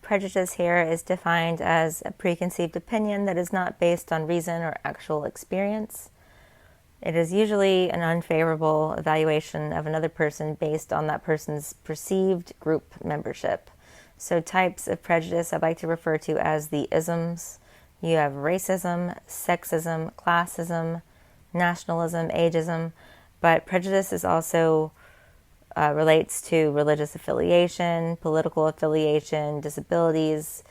Prejudice here is defined as a preconceived opinion that is not based on reason or actual experience. It is usually an unfavorable evaluation of another person based on that person's perceived group membership. So types of prejudice I'd like to refer to as the isms. You have racism, sexism, classism, nationalism, ageism, but prejudice is also relates to religious affiliation, political affiliation, disabilities,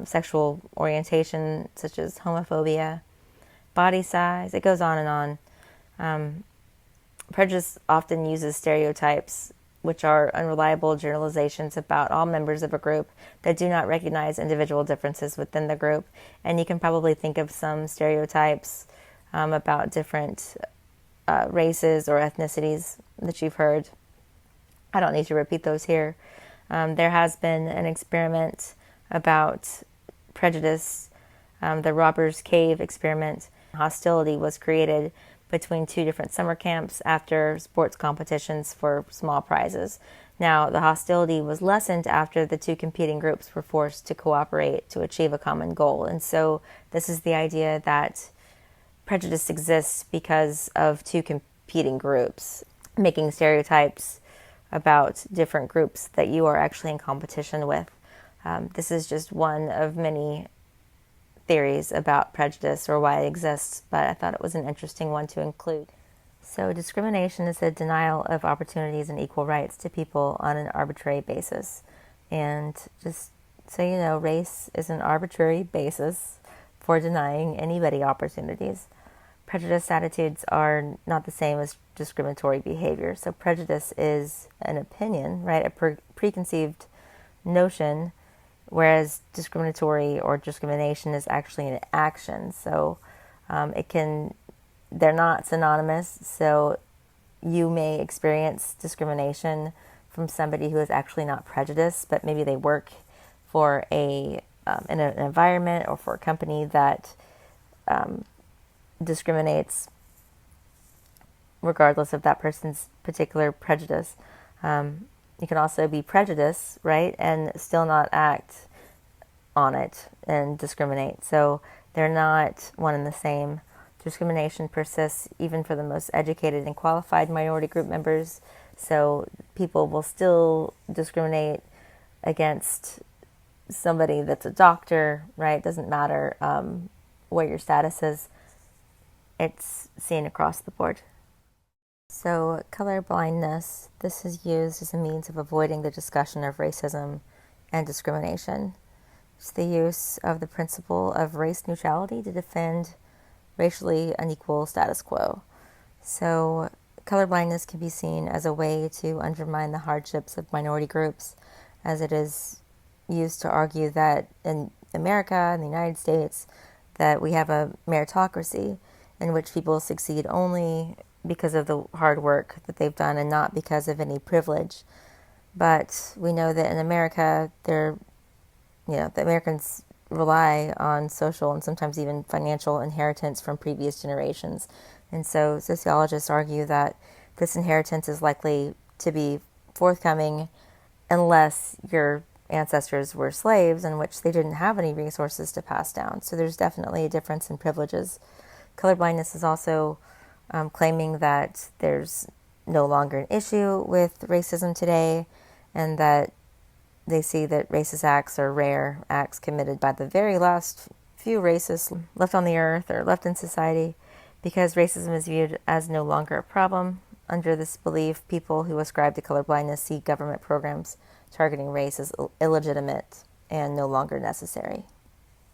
sexual orientation such as homophobia, body size. It goes on and on. Prejudice often uses stereotypes, which are unreliable generalizations about all members of a group that do not recognize individual differences within the group. And you can probably think of some stereotypes about different races or ethnicities that you've heard. I don't need to repeat those here. There has been an experiment about prejudice, the Robbers Cave experiment. Hostility was created between two different summer camps after sports competitions for small prizes. Now, the hostility was lessened after the two competing groups were forced to cooperate to achieve a common goal. And so this is the idea that prejudice exists because of two competing groups, making stereotypes about different groups that you are actually in competition with. This is just one of many theories about prejudice or why it exists, but I thought it was an interesting one to include. So discrimination is the denial of opportunities and equal rights to people on an arbitrary basis. And just so you know, race is an arbitrary basis for denying anybody opportunities. Prejudice attitudes are not the same as discriminatory behavior. So prejudice is an opinion, right? A preconceived notion, whereas discriminatory or discrimination is actually an action. So they're not synonymous. So you may experience discrimination from somebody who is actually not prejudiced, but maybe they work for in an environment or for a company that discriminates regardless of that person's particular prejudice. You can also be prejudiced, right, and still not act on it and discriminate. So they're not one and the same. Discrimination persists even for the most educated and qualified minority group members. So people will still discriminate against somebody that's a doctor, right? Doesn't matter what your status is. It's seen across the board. So colorblindness, this is used as a means of avoiding the discussion of racism and discrimination. It's the use of the principle of race neutrality to defend racially unequal status quo. So colorblindness can be seen as a way to undermine the hardships of minority groups, as it is used to argue that in America, in the United States, that we have a meritocracy in which people succeed only because of the hard work that they've done and not because of any privilege. But we know that in America, the Americans rely on social and sometimes even financial inheritance from previous generations. And so sociologists argue that this inheritance is likely to be forthcoming unless your ancestors were slaves, in which they didn't have any resources to pass down. So there's definitely a difference in privileges. Colorblindness is also claiming that there's no longer an issue with racism today, and that they see that racist acts are rare acts committed by the very last few racists left on the earth or left in society, because racism is viewed as no longer a problem. Under this belief, people who ascribe to colorblindness see government programs targeting race as illegitimate and no longer necessary.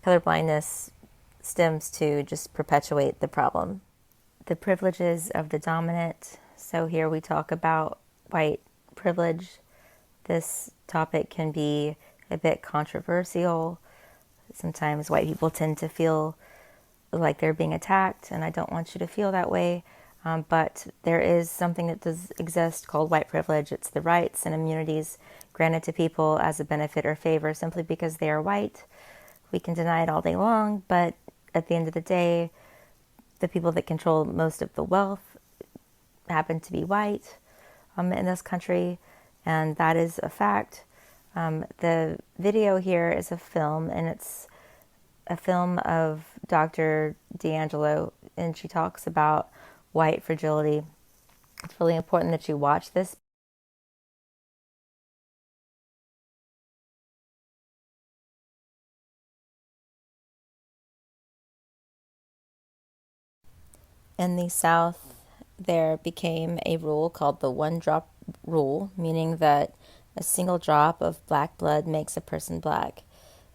Colorblindness stems to just perpetuate the problem. The privileges of the dominant. So here we talk about white privilege. This topic can be a bit controversial. Sometimes white people tend to feel like they're being attacked, and I don't want you to feel that way. But there is something that does exist called white privilege. It's the rights and immunities granted to people as a benefit or favor simply because they are white. We can deny it all day long, but at the end of the day, the people that control most of the wealth happen to be white in this country, and that is a fact. The video here is a film, and it's a film of Dr. D'Angelo, and she talks about white fragility. It's really important that you watch this. In the South, there became a rule called the one drop rule, meaning that a single drop of black blood makes a person black.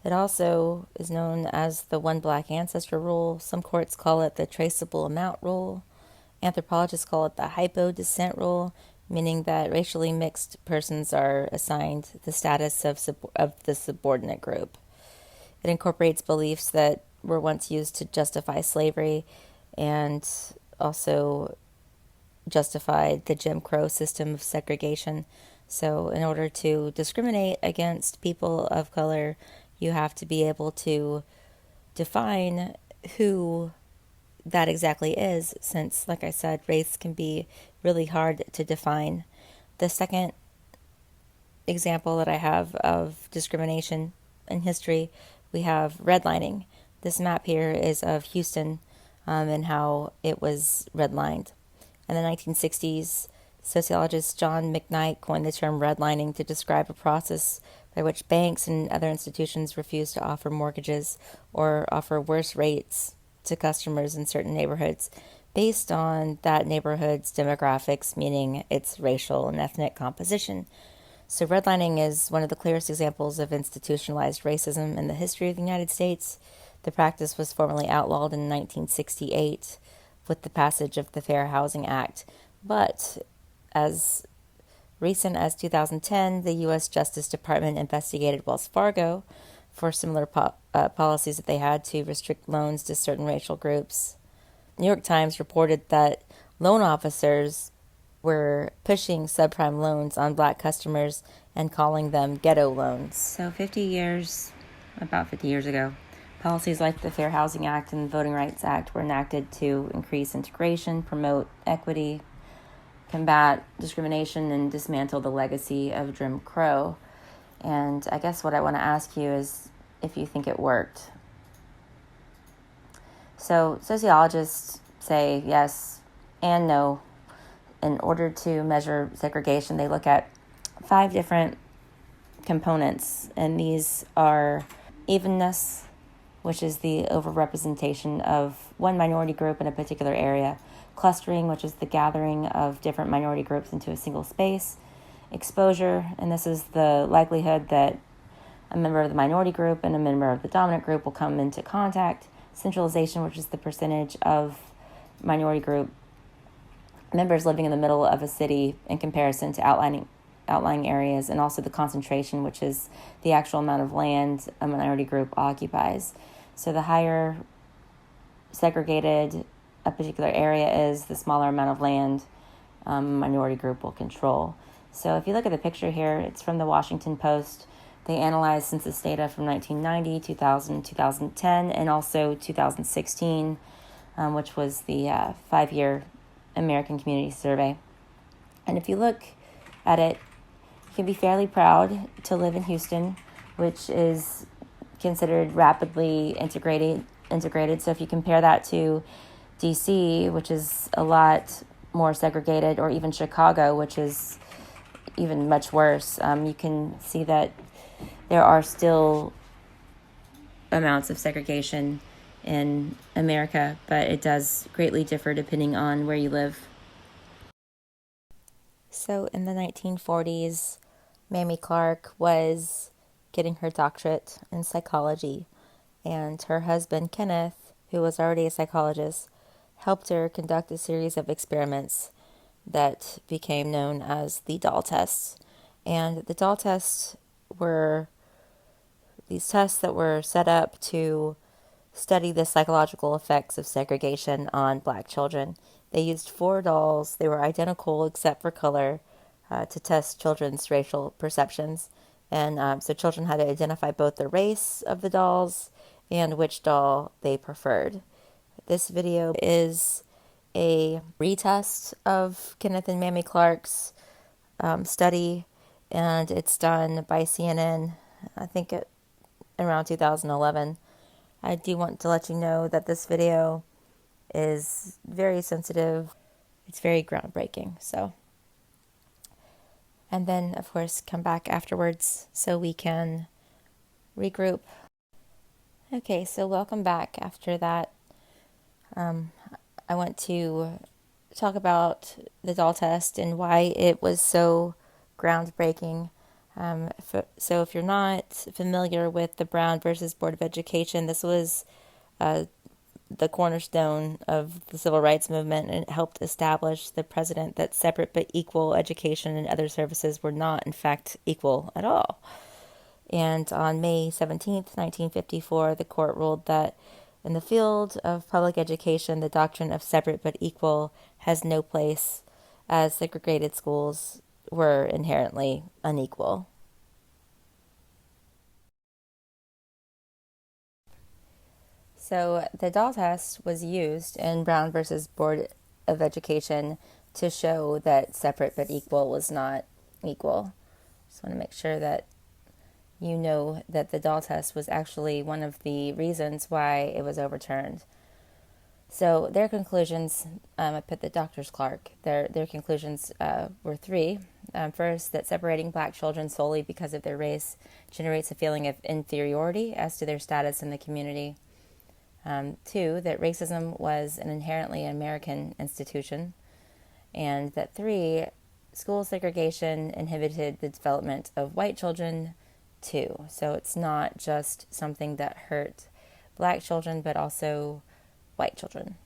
It also is known as the one black ancestor rule. Some courts call it the traceable amount rule. Anthropologists call it the hypo descent rule, meaning that racially mixed persons are assigned the status of the subordinate group. It incorporates beliefs that were once used to justify slavery and also justified the Jim Crow system of segregation. So, in order to discriminate against people of color, you have to be able to define who that exactly is, since, like I said, race can be really hard to define. The second example that I have of discrimination in history, we have redlining. This map here is of Houston and how it was redlined. In the 1960s, sociologist John McKnight coined the term redlining to describe a process by which banks and other institutions refused to offer mortgages or offer worse rates to customers in certain neighborhoods based on that neighborhood's demographics, meaning its racial and ethnic composition. So redlining is one of the clearest examples of institutionalized racism in the history of the United States. The practice was formally outlawed in 1968 with the passage of the Fair Housing Act. But as recent as 2010, the U.S. Justice Department investigated Wells Fargo for similar policies that they had to restrict loans to certain racial groups. New York Times reported that loan officers were pushing subprime loans on black customers and calling them ghetto loans. So about 50 years ago, policies like the Fair Housing Act and the Voting Rights Act were enacted to increase integration, promote equity, combat discrimination, and dismantle the legacy of Jim Crow. And I guess what I want to ask you is if you think it worked. So sociologists say yes and no. In order to measure segregation, they look at 5 different components, and these are evenness, which is the overrepresentation of one minority group in a particular area; clustering, which is the gathering of different minority groups into a single space; exposure, and this is the likelihood that a member of the minority group and a member of the dominant group will come into contact; centralization, which is the percentage of minority group members living in the middle of a city in comparison to outlying areas; and also the concentration, which is the actual amount of land a minority group occupies. So the higher segregated a particular area is, the smaller amount of land a minority group will control. So if you look at the picture here, it's from the Washington Post. They analyzed census data from 1990, 2000, 2010, and also 2016, which was the 5-year American Community Survey. And if you look at it, you can be fairly proud to live in Houston, which is considered rapidly integrated. So if you compare that to DC, which is a lot more segregated, or even Chicago, which is even much worse, you can see that there are still amounts of segregation in America, but it does greatly differ depending on where you live. So in the 1940s, Mamie Clark was getting her doctorate in psychology, and her husband, Kenneth, who was already a psychologist, helped her conduct a series of experiments that became known as the doll tests. And the doll tests were these tests that were set up to study the psychological effects of segregation on black children. They used 4 dolls. They were identical except for color to test children's racial perceptions. And so children had to identify both the race of the dolls and which doll they preferred. This video is a retest of Kenneth and Mamie Clark's study, and it's done by CNN, I think around 2011. I do want to let you know that this video is very sensitive. It's very groundbreaking. So, and then of course come back afterwards so we can regroup. Okay, so welcome back after that. I want to talk about the doll test and why it was so groundbreaking. So if you're not familiar with the Brown versus Board of Education, this was the cornerstone of the civil rights movement, and it helped establish the precedent that separate but equal education and other services were not, in fact, equal at all. And on May 17th, 1954, the court ruled that in the field of public education, the doctrine of separate but equal has no place, as segregated schools were inherently unequal. So the doll test was used in Brown versus Board of Education to show that separate but equal was not equal. Just want to make sure that you know that the doll test was actually one of the reasons why it was overturned. So their conclusions, I put the doctor's clerk, their conclusions were three. First, that separating black children solely because of their race generates a feeling of inferiority as to their status in the community. Two, that racism was an inherently American institution. And that three, school segregation inhibited the development of white children too. So it's not just something that hurt black children, but also white children.